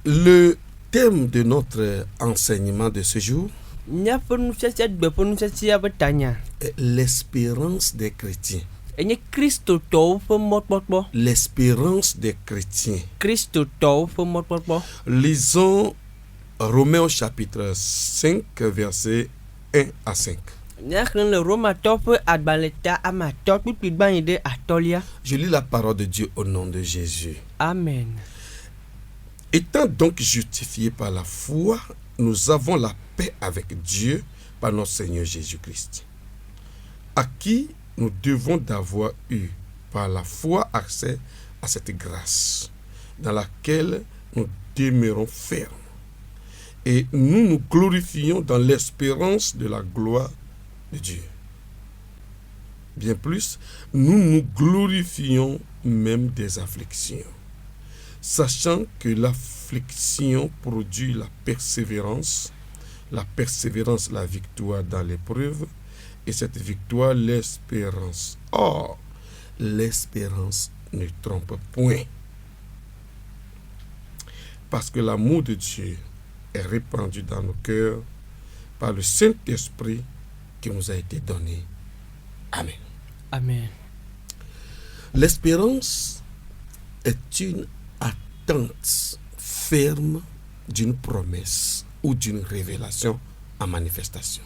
Le thème de notre enseignement de ce jour est l'espérance des chrétiens. L'espérance des chrétiens. Lisons Romains au chapitre 5, versets 1 à 5. Je lis la parole de Dieu au nom de Jésus. Amen. Étant donc justifiés par la foi, nous avons la paix avec Dieu par notre Seigneur Jésus-Christ, à qui nous devons d'avoir eu par la foi accès à cette grâce dans laquelle nous demeurons fermes. Et nous nous glorifions dans l'espérance de la gloire de Dieu. Bien plus, nous nous glorifions même des afflictions, sachant que l'affliction produit la persévérance la victoire dans l'épreuve, et cette victoire l'espérance. Or, l'espérance ne trompe point, parce que l'amour de Dieu est répandu dans nos cœurs par le Saint-Esprit qui nous a été donné. Amen. Amen. L'espérance est une attente ferme d'une promesse ou d'une révélation en manifestation.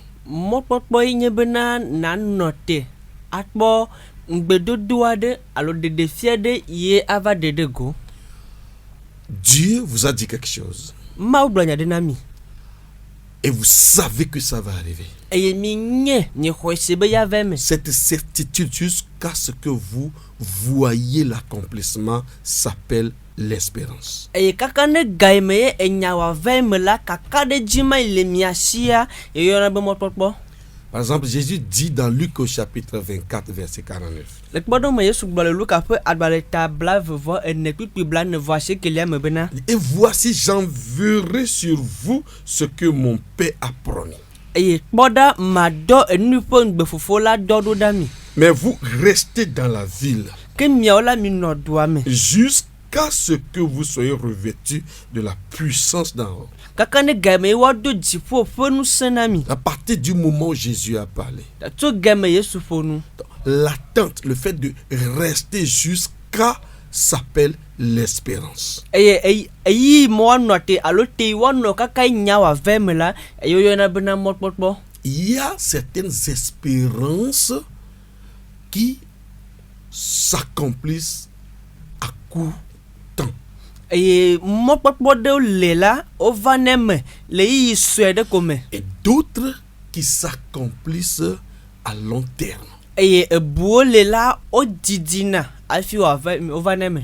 Dieu vous a dit quelque chose et vous savez que ça va arriver. Cette certitude jusqu'à ce que vous voyez l'accomplissement s'appelle l'espérance. Par exemple, Jésus dit dans Luc au chapitre 24, verset 49. Et voici, j'enverrai sur vous ce que mon Père a promis. Mais vous restez dans la ville jusqu'à ce que vous soyez revêtus de la puissance d'en haut. À partir du moment où Jésus a parlé, l'attente, le fait de rester jusqu'à s'appelle l'espérance. Il y a certaines espérances qui s'accomplissent à court temps. Et d'autres qui s'accomplissent à long terme.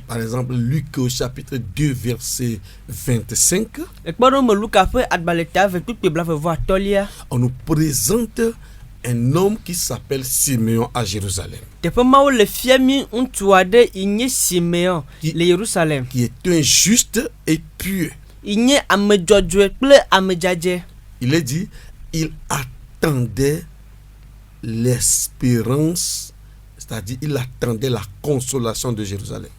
Par exemple, Luc au chapitre 2, verset 25, on nous présente un homme qui s'appelle Siméon à Jérusalem, qui est un juste et pieux. Il est dit, il attendait l'espérance, c'est-à-dire il attendait la consolation de Jérusalem.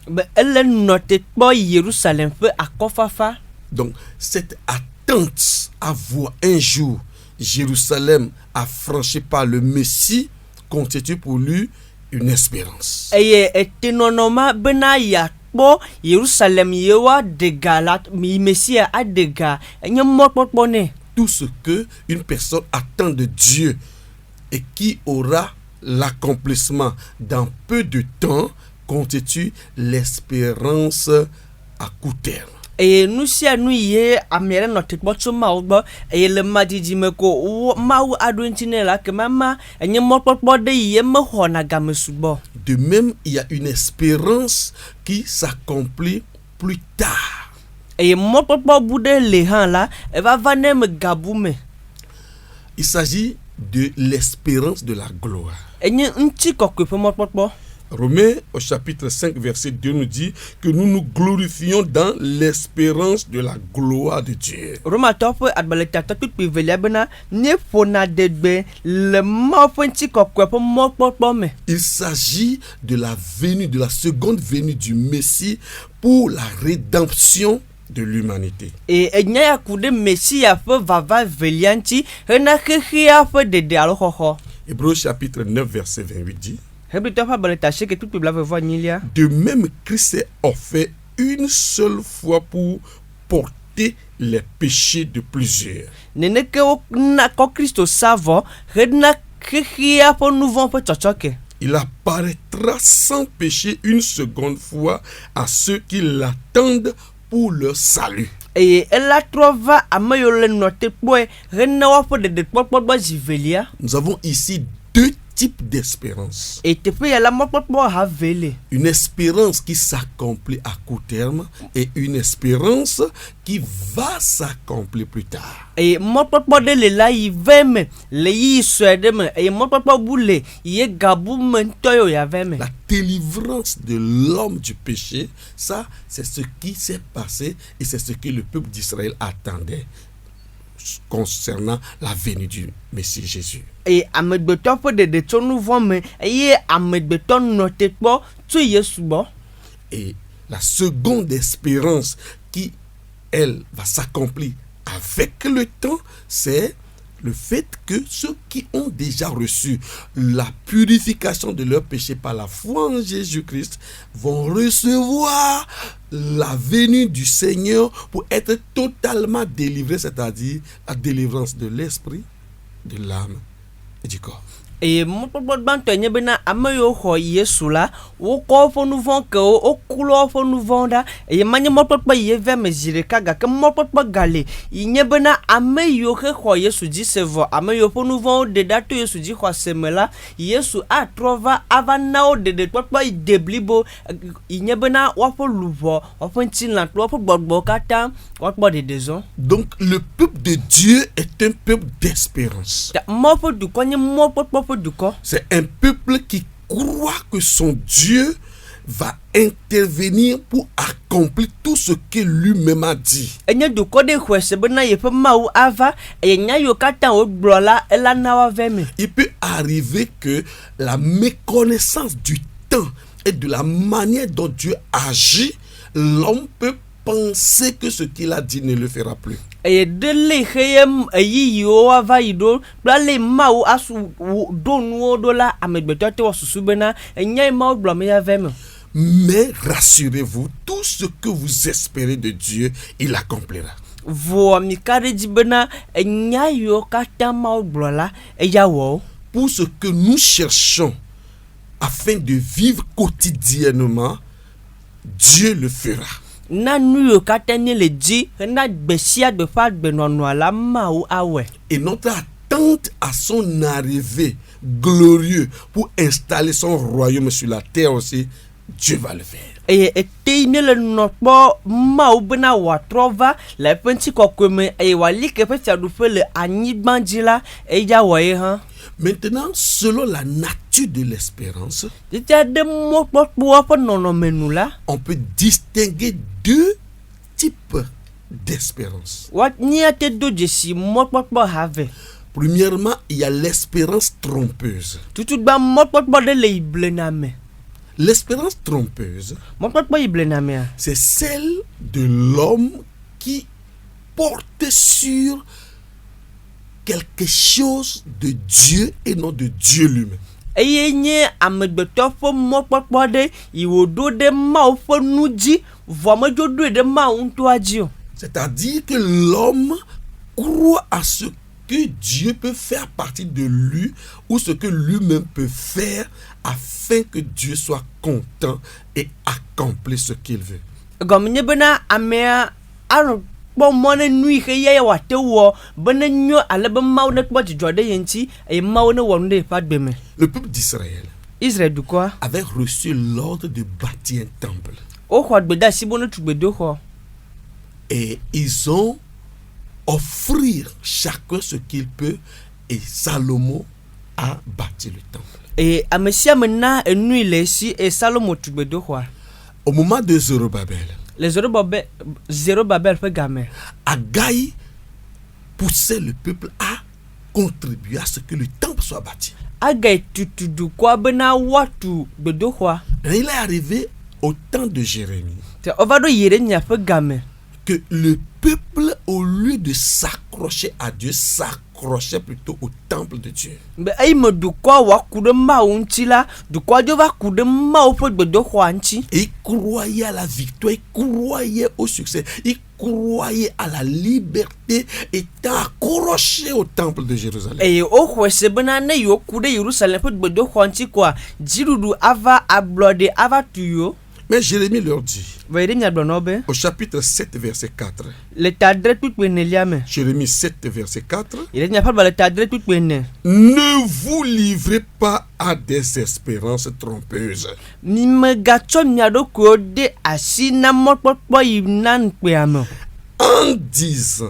Donc cette attente à voir un jour Jérusalem affranchi par le Messie constitue pour lui une espérance. Tout ce que une personne attend de Dieu et qui aura l'accomplissement dans peu de temps constitue l'espérance à court terme. De même, il y a une espérance qui s'accomplit plus tard. Il s'agit de l'espérance de la gloire. Romains au chapitre 5, verset 2 nous dit que nous nous glorifions dans l'espérance de la gloire de Dieu. Il s'agit de la venue, de la seconde venue du Messie pour la rédemption de l'humanité. Et enya kude Messia fe vava velianti hena khia fe dede alohoho. Hébreux chapitre 9 verset 28 dit: Hebrew fa baletache que tout peuple va voir nilia. de même Christ s'est offert une seule fois pour porter les péchés de plusieurs. Nene ke na ko Christo savo hena khia po nouveau pe chochoke. Il apparaîtra sans péché une seconde fois à ceux qui l'attendent pour leur salut. Et elle a trouvé à me noter pour hena wa de popo zivelia. Nous avons ici deux types d'espérance. Et te pe la mopo havele. Une espérance qui s'accomplit à court terme et une espérance qui va s'accomplir plus tard. Et mopo de le la i veme le yi swedem et mopo boule ye gabu mentoyo ya veme. La délivrance de l'homme du péché, ça c'est ce qui s'est passé et c'est ce que le peuple d'Israël attendait concernant la venue du Messie Jésus. Et amedbeton po de ton nouveau me et amedbeton noté po tu yesu bo. Et la seconde espérance qui, elle, va s'accomplir avec le temps, c'est le fait que ceux qui ont déjà reçu la purification de leurs péchés par la foi en Jésus-Christ vont recevoir la venue du Seigneur pour être totalement délivrés, c'est-à-dire la délivrance de l'esprit, de l'âme et du corps. Et mon papa bantonye bena amayo ho yesu la wo ko fo nouveau que o kulo fo nouveau da et manye mon papa ye ve mesire kaga que mon papa gale nye bena amayo ho yesu di sevo amayo fo nouveau de dato yesu di ho semela yesu a trova avanao de papa deblibo nye bena wa fo luvo wa fo ntinla wa fo gbogbo kata wa fo de dezon. Donc le peuple de Dieu est un peuple d'espérance. Mo fo du konye mo papa. C'est un peuple qui croit que son Dieu va intervenir pour accomplir tout ce que lui-même a dit. Il peut arriver que la méconnaissance du temps et de la manière dont Dieu agit, l'homme peut penser que ce qu'il a dit ne le fera plus. Et de l'Éhem, yo avaido, blale mau asu donu dola amedbetote wa susubena, et nyai mau blame avem. Mais rassurez-vous, tout ce que vous espérez de Dieu, il accomplira. Vo amikare dibena, et nyai yo kata mau blola, et yawo. Pour ce que nous cherchons afin de vivre quotidiennement, Dieu le fera. Na nuyo katene le di na besia de fa benono la mau awe. Et notre attente à son arrivée glorieux pour installer son royaume sur la terre aussi, Dieu va le faire. Et teine le nopo mau bena wa trova la penti kokome e wali ke pe du fe le ani bandila e ya waye han. Maintenant, selon la nature de l'espérance, on peut distinguer deux types d'espérance. Premièrement, il y a l'espérance trompeuse. L'espérance trompeuse, c'est celle de l'homme qui porte sur quelque chose de Dieu et non de Dieu lui-même. C'est-à-dire que l'homme croit à ce que Dieu peut faire à partir de lui ou ce que lui-même peut faire afin que Dieu soit content et accomplisse ce qu'il veut. Bon mone nui ke ye wa te wo benenyo alebe mawo ne po jode yenti e mawo ne wonde pat beme. Le peuple d'Israël Israël du quoi avait reçu l'ordre de bâtir un temple. O khot beda si bono tu bedo ko. Et ils ont offrir chacun ce qu'il peut et Salomon a bâti le temple. Et amesia mena enui lesi et Salomon tu bedo ko. Au moment de Zorobabel, les Zorobabel fait gamin. Agaï poussait le peuple à contribuer à ce que le temple soit bâti. Agaï tutudu quoi bena watu bedo quoi. Il est arrivé au temps de Jérémie ovado Jérémie fait gamin que le peuple, au lieu de s'accrocher à Dieu, s'accrochait plutôt au temple de Dieu. Be ai me dukɔ wa ku ɖe Mawu ŋuti la, dukɔ aɖewo va ku ɖe Mawu ƒe gbedoxɔa ŋuti. Et il croyait à la victoire, il croyait au succès, il croyait à la liberté, étant accroché au temple de Jérusalem. Eye woxɔe se bena ne yewo ku ɖe Yerusalem ƒe gbedoxɔa ŋuti koa, dziɖuɖu ava ablɔɖe ava tu yewo. Mais Jérémie leur dit, Va yi ɖe miagblɔ na wo be au chapitre 7, verset 4, le tadre tukpe nelia me. Jérémie 7, verset 4, Yi ɖe miaƒe le tadre tukpe ne. ne vous livrez pas à des espérances trompeuses. Mi megatsɔ mia ɖokuiwo de asi na mɔkpɔkpɔ yi na ŋukpea me. En disant,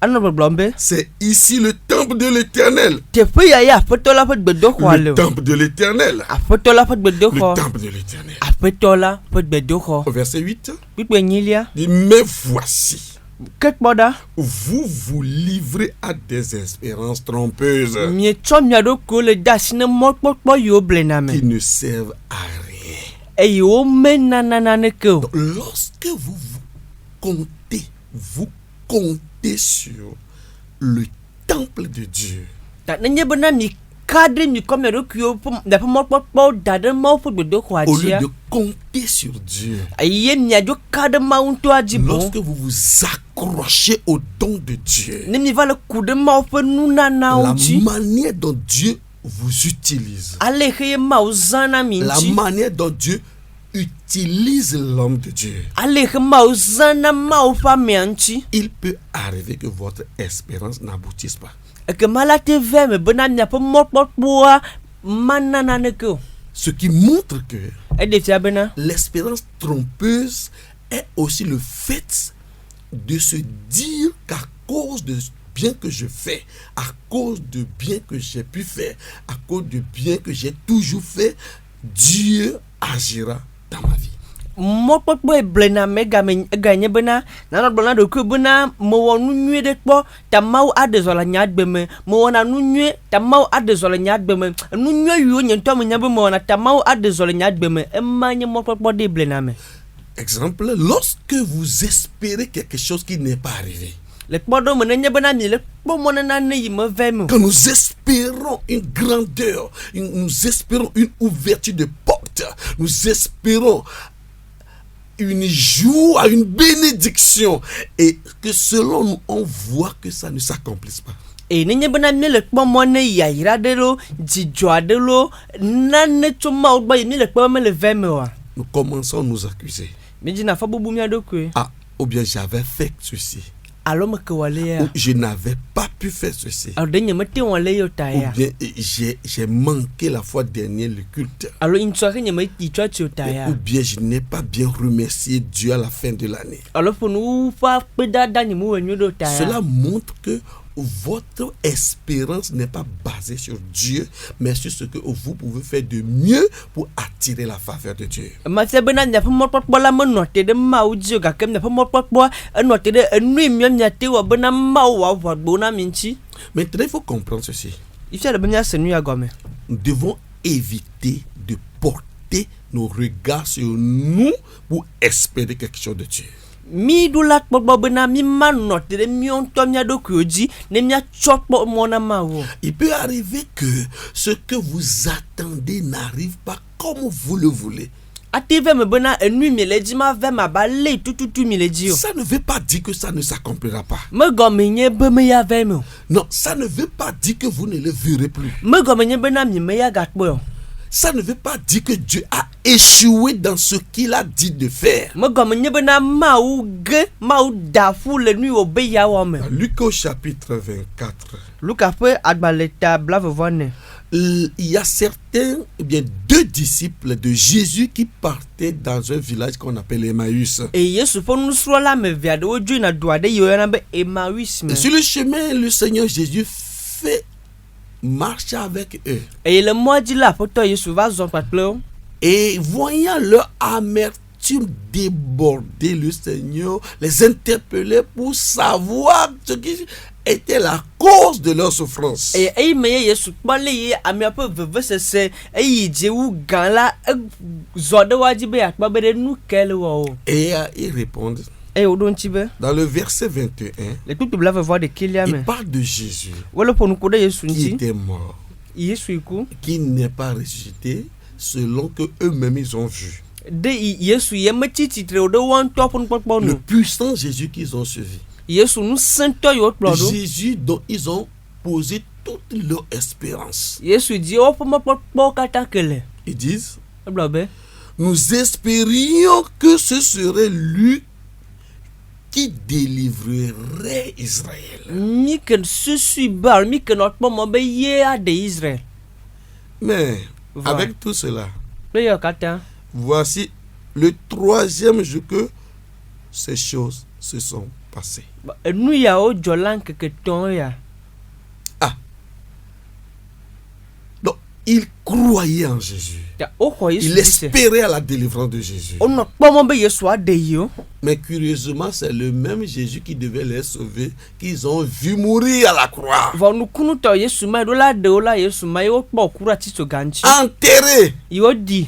Anɔ gbɔgblɔm be c'est ici le temple de l'Éternel. teƒe ya ye aƒetɔ la ƒe gbedoxɔ le Le o. temple de l'Éternel. Aƒetɔ la ƒe Le gbedoxɔ. temple de l'Éternel. Aƒetɔ la ƒe gbedoxɔ. Au verset 8, Kpikpe nyilia. il dit, mais voici, Ke kpɔ ɖa. vous vous livrez à des espérances trompeuses Mietsɔ mia ɖokuiwo le de asi ne mɔkpɔkpɔ yiwo blena me. qui ne servent à rien. Eye womena naneke o. Donc, lorsque vous comptez sur le temple de Dieu, Ta nenye bena mi ka ɖe mi kɔ mia ɖokuiwo ƒe miaƒe mɔkpɔkpɔwo da ɖe Mawu ƒe gbedoxɔa au lieu dzia. de compter sur Dieu, Eye miadzo ka ɖe Mawu ŋutɔa dzi boŋ. lorsque vous vous accrochez au don de Dieu, Ne mi va le ku ɖe Mawu ƒe nunanawo la ŋuti. manière dont Dieu vous utilise, Ale xe ye Mawu zãna mi la ŋuti. manière dont Dieu utilise l'homme de Dieu, Ale xe Mawu zãna Mawu ƒe amea ŋuti. il peut arriver que votre espérance n'aboutisse pas. Ekema la te ve me bena miaƒe mɔkpɔkpɔa mana naneke o. Ce qui montre que Eɖe fia bena l'espérance trompeuse est aussi le fait de se dire qu'à cause de bien que je fais, à cause de bien que j'ai pu faire, à cause de bien que j'ai toujours fait, Dieu agira dans ma vie. mɔkpɔkpɔ eblena me eganye bena nanɔ gblɔ na ɖokui bena mewɔ nu nyui ɖe kpɔ ta Mawu aɖe zɔ le nye agbe me, mewɔna nu nyui ta Mawu aɖe zɔ le nye agbe me, nu nyui yiwo nye ŋutɔ menya be mewɔna ta Mawu aɖe zɔ le nye agbe me, ema nye mɔkpɔkpɔ ɖe blena me. Exemple, lorsque vous espérez quelque chose qui n'est pas arrivé, Le kpɔɖo me nenye bena mi le kpɔ mɔ ne nane yi me ve me o. quand nous espérons une grandeur, nous espérons une ouverture de porte, nous espérons une joie, une bénédiction, et que selon nous, on voit que ça ne s'accomplisse pas. Eye nenye bena mi le kpɔ mɔ ne yayra ɖe lo, dzidzɔ aɖe lo, nane tso Mawu gbɔ yi mi le kpɔ me le ve me oa. Nous commençons à nous accuser. Mi dzina fɔ bubu mia ɖokui. Ah, ou bien j'avais fait ceci, Alo me ke wɔ le ya. ou je n'avais pas pu faire ceci, Alo ɖe nye mete wɔ le yo ta ou ya. bien j'ai manqué la fois dernière le culte, Alo ŋutsua ke nye me yi tsɔtsi o ta ya. ou bien je n'ai pas bien remercié Dieu à la fin de l'année. Alo ƒo nu ƒe akpedada nye me wɔ nyui ɖo ta ya. Cela montre que votre espérance n'est pas basée sur Dieu, mais sur ce que vous pouvez faire de mieux pour attirer la faveur de Dieu. Mafia bena miaƒe mɔkpɔkpɔ la menɔ te ɖe Mawu dzi o, gake miaƒe mɔkpɔkpɔ enɔ te ɖe enu yi miate wɔ bena Mawu wòaʋu agbo na mi ŋuti. Maintenant, il faut comprendre ceci. Ifia le be miase nu ya gɔme. Nous devons éviter de porter nos regards sur nous pour espérer quelque chose de Dieu. Mi ɖu la kpɔgbɔ bena mi manɔ te ɖe miɔ ŋutɔ mia ɖokuiwo dzi ne miatsɔ kpɔ mɔ na Mawu. Il peut arriver que ce que vous attendez n'arrive pas comme vous le voulez. Ate ve me bena enu mi le dzi ma ve ma ba le tututu mi le dzi o. Ça ne veut pas dire que ça ne s'accomplira pas. Megɔme nye be me ya ve me o. Non, ça ne veut pas dire que vous ne le verrez plus. Megɔme nye bena mi me ya gakpɔe o. Ça ne veut pas dire que Dieu a échoué dans ce qu'il a dit de faire. Megɔme nye bena Mawu ge Mawu da fu le nu wo be ya wɔ me. Luc au chapitre 24. Luka ƒe agbalẽ ta blavevɔne. Il y a certains, eh bien deux disciples de Jésus qui partaient dans un village qu'on appelle Emmaüs. Eye Yesu ƒe nusrɔ̃la ame eve aɖewo dzo yina du aɖe yi woyɔna be Emmaüs me. Et sur le chemin, le Seigneur Jésus fait marcher avec eux. Eye le mɔa dzi la Aƒetɔ Yesu va zɔ kpakple wo. Et voyant leur amertume déborder, le Seigneur les interpellait pour savoir ce qui était la cause de leur souffrance. Eye eyi me ye Yesu kpɔ le ye amea ƒe vevesese eyi dze wu gã la zɔ ɖe woa dzi be yeakpɔ be ɖe nu ke le wɔ o. Et ils répondent, e o don tibe Dans le verset 21, le tout bla va voir de il kiliame parle de Jésus wala ponu ko de Yesu qui nti était mort, Yesu iku qui n'est pas ressuscité selon que eux-mêmes ils ont vu. de Yesu ye meti titre o de wan top on pokpo Le no puissant Jésus qu'ils ont suivi. Yesu nu sento yo plodo Jésus dont ils ont posé toute leur espérance. Yesu di o pomo pokpo katakele Ils disent, blabe nous espérions que ce serait lui qui délivrerait Israël. mi ken susu bar mi ken ot pomo be ye a de Israël Mais Voilà. avec tout cela, be yo kata voici le 3e jour que ces choses se sont passées. nu ya o jolan keke ton ya Donc, ils croyaient en Jésus. ta o ko Yesu Il di se espérait à la délivrance de Jésus. o no pomo be Yesu a de yo Mais curieusement, c'est le même Jésus qui devait les sauver qu'ils ont vu mourir à la croix. va nu kunu to Yesu mai do la de o la Yesu mai o po kura ti to ganchi Enterrés. yo di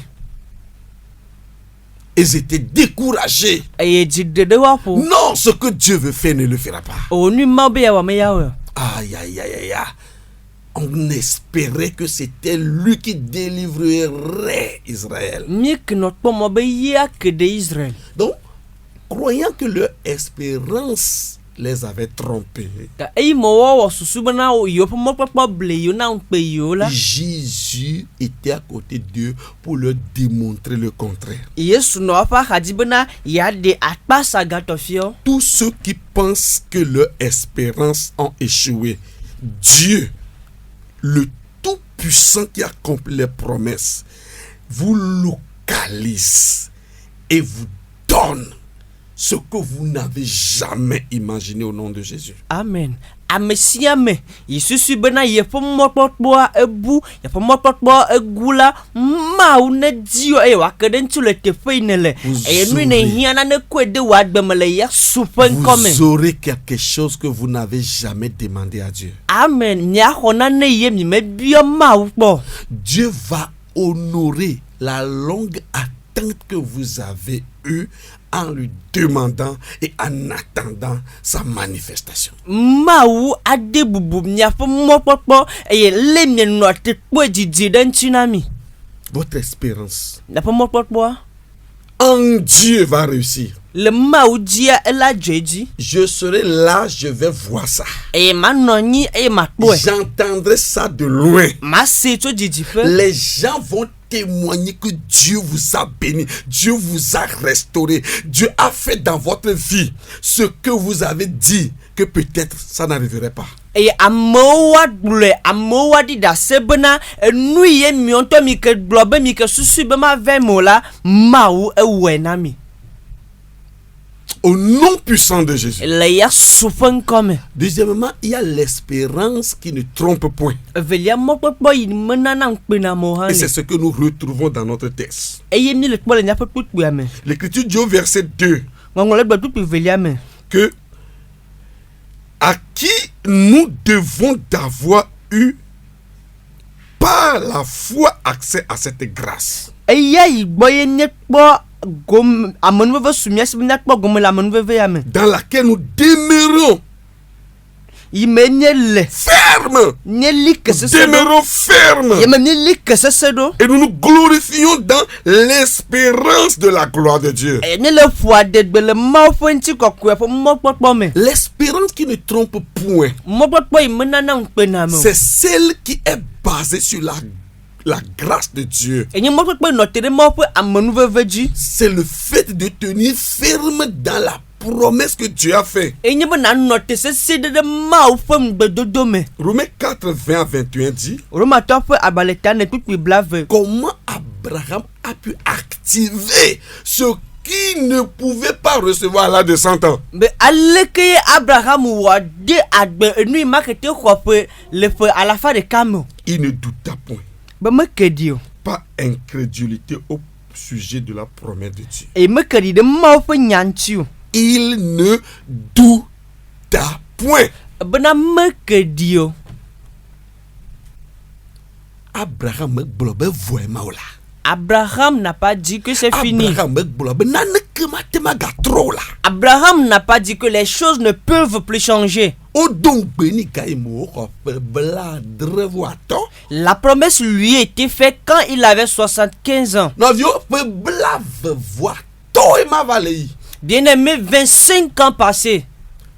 Ils étaient découragés. e di de wa po Non, ce que Dieu veut faire ne le fera pas. o nu ma be ya wa me ya o Aïe, aïe, aïe, aïe, aïe. On espérait que c'était lui qui délivrerait Israël. mi ken ot pomo be ye a ke de Israël Donc, croyant que leur espérance les avait trompés, ta e mo wo susu bana o yo pomo pokpo ble yo na npe yo la Jésus était à côté d'eux pour leur démontrer le contraire. Yesu no fa hadi bana ya de atpasa gatofio Tous ceux qui pensent que leur espérance ont échoué, Dieu, le Tout-Puissant qui accomplit les promesses, vous localise et vous donne ce que vous n'avez jamais imaginé au nom de Jésus. amen amesiame Yesu bana ye pomo pokpo ebu ye pomo pokpo egula ma u ne dio e wa keden tu le te feinele e nu ne hiana ne kwede wa gbemele ya supen come Vous aurez quelque chose que vous n'avez jamais demandé à Dieu. amen nya hona ne ye mi me bio ma u po Dieu va honorer la longue attente que vous avez eue en lui demandant et en attendant sa manifestation. ma u ade bubu nya pomo pokpo e le mi no te po jiji den tsunami Votre espérance na pomo pokpo en Dieu va réussir. le ma u dia ela jeji Je serai là, je vais voir ça. e ma noni e ma po J'entendrai ça de loin. ma se to jiji fe Les gens vont témoigner que Dieu vous a béni, Dieu vous a restauré, Dieu a fait dans votre vie ce que vous avez dit que peut-être ça n'arriverait pas. e amowa dule amowa di da sebena nu ye mi onto mi ke globe mi ke susu be ma vemola mau e wenami Au nom puissant de Jésus. le ya sufen come Deuxièmement, il y a l'espérance qui ne trompe point. velia mo popo yi menana nkpena mo Et c'est hani ce que nous retrouvons dans notre texte. e ye mi le pole nya popo ame L'Écriture dit au verset 2 ngongole gbe tutu velia me que à qui nous devons d'avoir eu par la foi accès à cette grâce. e ya yi gbo ye ne po gom amonu ve sumia se na po gom la amonu ve ame Dans laquelle nous demeurons yi me nye le fermes. nye li ke se se do Demeurons fermes. ye me nye li ke se se do Et nous nous glorifions dans l'espérance de la gloire de Dieu. e nye le fua de gbe le ma fenti kokwe po mo popo me L'espérance qui ne trompe point, mo popo yi menana nkpena me c'est celle qui est basée sur la grâce de Dieu. enye mo popo no tere mo po amonu veveji C'est le fait de tenir ferme dans la promesse que Dieu a fait. enye bo na no te se se de ma o fam gbedodo me Romains 4, 20 à 21 dit roma to po abaleta ne tutu blave comment Abraham a pu activer ce qui ne pouvait pas recevoir à l'âge de 100 ans. be aleke Abraham wa de agbe enu markete khope le fe à la fin de camo Il ne douta point. be me kedio Pas incrédulité au sujet de la promesse de Dieu. e me kedi de ma o fe nyantiu Il ne douta point. be na me kedio Abraham gbolobe voema ola. Abraham n'a pas dit que c'est fini Abraham gbolobe nane kema tema ga trop là. Abraham n'a pas dit que les choses ne peuvent plus changer. O donc beni kaimo ko bla drevo ato. La promesse lui a été faite quand il avait 75 ans. No vio pe bla voir to e ma valei. Bien-aimé, 25 ans passés.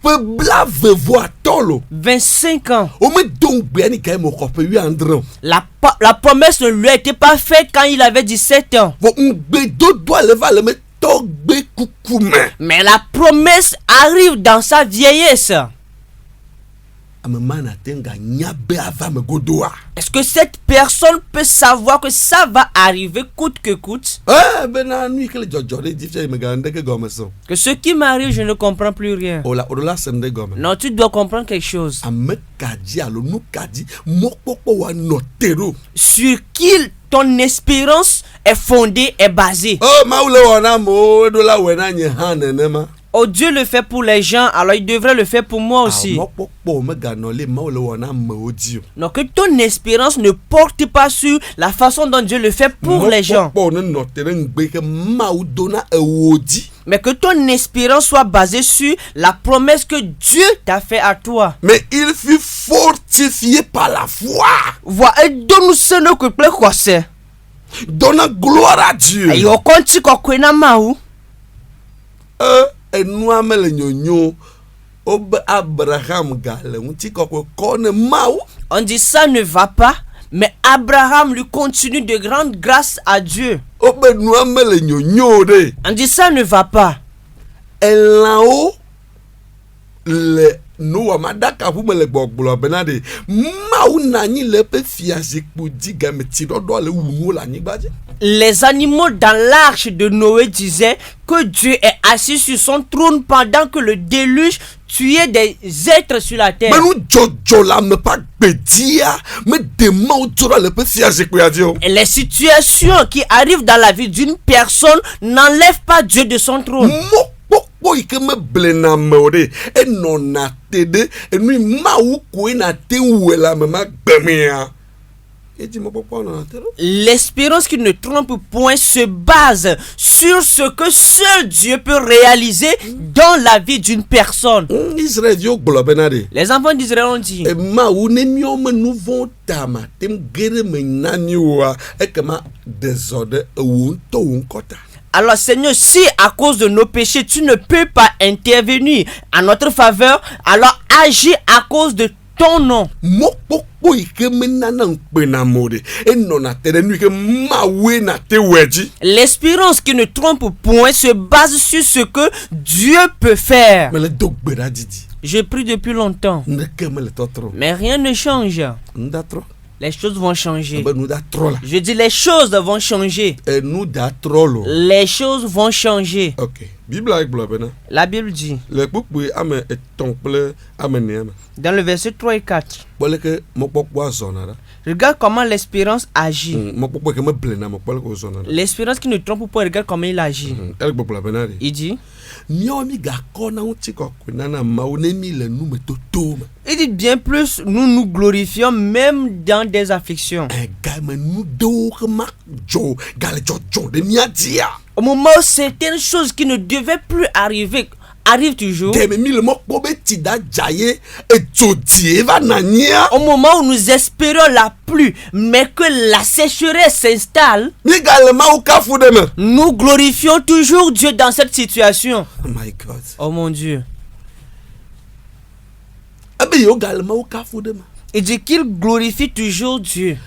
Pe bla voir to lo. 25 ans. O me donc beni kaimo ko pe wi andron. La promesse ne lui a été pas faite quand il avait 17 ans. Vo ngbe do doit le va le me to gbe kukume. Mais la promesse arrive dans sa vieillesse. Est-ce que cette personne peut savoir que ça va arriver coûte que coûte? Que ce qui m'arrive, je ne comprends plus rien. Non, tu dois comprendre quelque chose. Sur qui ton espérance est fondée, est basée. Oh, Dieu le fait pour les gens, alors il devrait le faire pour moi aussi. Donc que ton espérance ne porte pas sur la façon dont Dieu le fait pour les gens. Mais que ton espérance soit basée sur la promesse que Dieu t'a fait à toi. Mais il fut fortifié par la foi. Voilà, donne-nous ce que plaît quoi c'est. Donne gloire à Dieu. Et on continue quoi quoi na maou. On dit ça ne va pas, mais Abraham lui continue de grande grâce à Dieu. On dit ça ne va pas. Les animaux dans l'arche de Noé disaient que Dieu est assis sur son trône pendant que le déluge tuait des êtres sur la terre. Et les situations qui arrivent dans la vie d'une personne n'enlèvent pas Dieu de son trône. L'espérance qui ne trompe point se base sur ce que seul Dieu peut réaliser dans la vie d'une personne. Les enfants d'Israël ont dit: alors Seigneur, si à cause de nos péchés tu ne peux pas intervenir en notre faveur, alors agis à cause de ton nom. L'espérance qui ne trompe point se base sur ce que Dieu peut faire. Je prie depuis longtemps, mais rien ne change. Les choses vont changer. Je dis les choses vont changer. Les choses vont changer. Ok. La Bible dit dans le verset 3 et 4. Regarde comment l'espérance agit. L'espérance qui ne trompe pas, regarde comment il agit. Il dit: il dit bien plus, nous nous glorifions même dans des afflictions. Au moment où certaines choses qui ne devaient plus arriver arrivent toujours. Au moment où nous espérons la pluie, mais que la sécheresse s'installe, nous glorifions toujours Dieu dans cette situation. Oh my God. Oh mon Dieu. Il dit qu'il glorifie toujours Dieu.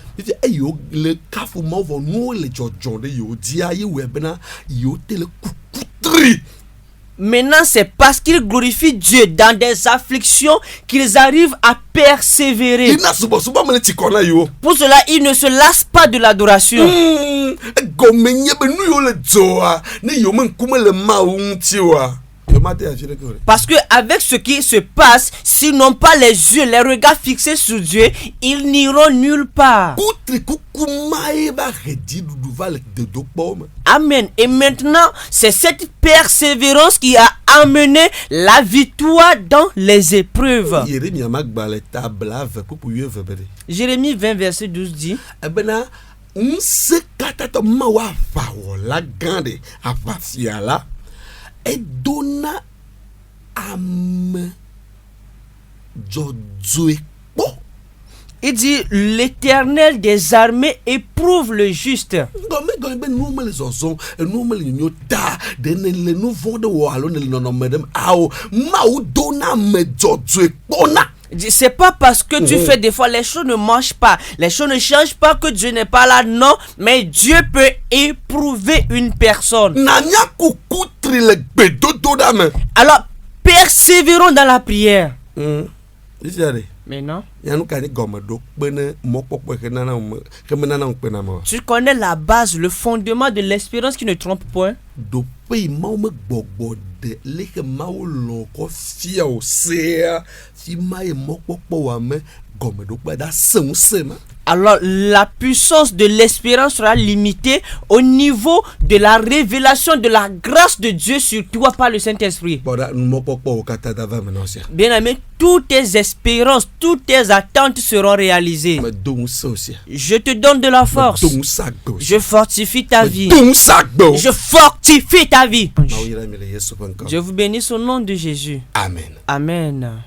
Maintenant, c'est parce qu'ils glorifient Dieu dans des afflictions qu'ils arrivent à persévérer. Pour cela, ils ne se lassent pas de l'adoration. Parce que avec ce qui se passe, s'ils n'ont pas les yeux, les regards fixés sur Dieu, ils n'iront nulle part. Amen. Et maintenant, c'est cette persévérance qui a amené la victoire dans les épreuves. Jérémie 20 verset 12 dit: edona ame dzɔdzɔe kpɔ. Il dit, l'Éternel des armées éprouve le juste. Gɔmegɔme be nuwo mele zɔzɔm, enuwo mele nyonyo ta, ɖe ne le nu vɔ̃ ɖe wɔ alo ne le nɔnɔme ɖe me awo, Mawu dona ame dzɔdzɔe kpɔna. C'est pas parce que tu fais des fois les choses ne marchent pas, les choses ne changent pas que Dieu n'est pas là, non, mais Dieu peut éprouver une personne. Nanya kuku tri le gbedodo ɖa me. Alors, persévérons dans la prière. Isiare. Maintenant, Yanu kani gɔme ɖo kpene mɔkpɔkpɔ ke nana me ke me nana kpena ma. tu connais la base, le fondement de l'espérance qui ne trompe point. Do pe Mawu me gbɔgbɔ de leke Mawu lɔ kɔ fia o sea fi ma ye mɔkpɔkpɔ wa me gɔme ɖo kpe da seŋu se ma. Alors, la puissance de l'espérance sera limitée au niveau de la révélation de la grâce de Dieu sur toi par le Saint-Esprit. Bɔda mɔkpɔkpɔ o kata da va maintenant sia. Bien aimé, toutes tes espérances, toutes tes attentes seront réalisées. Me do ŋusẽ o sia. Je te donne de la force. Me do ŋusẽ agbe o sia. Je fortifie ta vie. Me do ŋusẽ agbe o. Je fortifie ta vie. Mawu yra mi le Yesu ƒe ŋkɔ. Je vous bénis au nom de Jésus. Amen. Amen.